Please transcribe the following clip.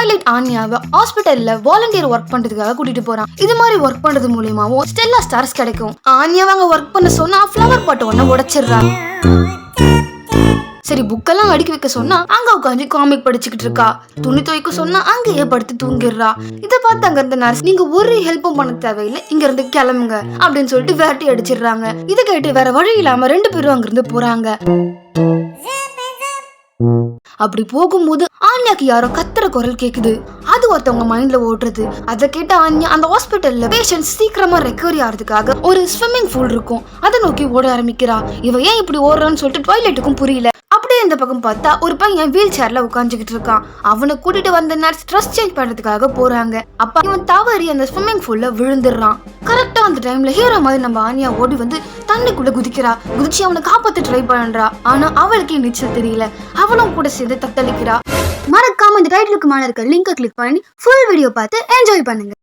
Twilight ஆன்யாவை ஹாஸ்பிட்டல்ல volunteer work பண்றதுக்காக கூட்டிட்டு போறான். இது மாதிரி ஒர்க் பண்றது மூலியமாவும் ஸ்டெல்லா ஸ்டார்ஸ் கிடைக்கும். ஆன்யாவை அங்க ஒர்க் பண்ண சொன்னா ஃப்ளவர் பாட் ஒண்ணு உடைச்சிடுறாங்க. சரி புக்கெல்லாம் அடுக்கி வைக்க சொன்னா அங்க உட்காந்து காமிக் படிச்சுக்கிட்டு இருக்கா. துணி துவைக்க சொன்னா அங்கேயே படுத்து தூங்கிடுறா. இதை பார்த்து அங்க இருந்த நர்ஸ் நீங்க ஒரு ஹெல்ப்பும் பண்ண தேவையில்லை, இங்க இருந்து கிளம்புங்க அப்படின்னு சொல்லிட்டு விரட்டி அடிச்சிடுறாங்க. இதை கேட்டு வேற வழி இல்லாம 2 பேரும் அங்கிருந்து போறாங்க. அப்படி போகும்போது ஆன்யாக்கு யாரோ கத்துற குரல் கேக்குது. அது ஒருத்தவங்க மைண்ட்ல ஓடுறது. அதை கேட்ட ஆன்யா அந்த ஹாஸ்பிட்டல்ல பேஷண்ட் சீக்கிரமா ரெக்கவரி ஆகிறதுக்காக ஒரு ஸ்விம்மிங் பூல் இருக்கும், அதை நோக்கி ஓட ஆரம்பிக்கிறா. இவ ஏன் இப்படி ஓடுறான்னு சொல்லிட்டு ட்வைலைட்டுக்கும் புரியல. அப்படியே இந்த பக்கம் பார்த்தா ஒரு பையன் வீல் சேர்ல உட்காந்துக்கிட்டு இருக்கான். அவனை கூட்டிட்டு வந்த நர்ஸ் ட்ரெஸ் சேஞ்ச் பண்றதுக்காக போறாங்க. அப்ப இவன் தவறி அந்த ஸ்விம்மிங் பூல்ல விழுந்துடுறான். கரெக்டா அந்த டைம்ல ஹீரோ மாதிரி நம்ம ஆன்யா ஓடி வந்து தண்ணிக்குள்ள குதிச்சு அவனை காப்பாத்த ட்ரை பண்றா. ஆனா அவளுக்கே நீச்சல் தெரியல. அவளும் கூட சேர்ந்து தத்தளிக்கிறா. மறக்காம இந்த டைட்டிலுக்கு மேல இருக்க லிங்கை கிளிக் பண்ணி ஃபுல் வீடியோ பார்த்து என்ஜாய் பண்ணுங்க.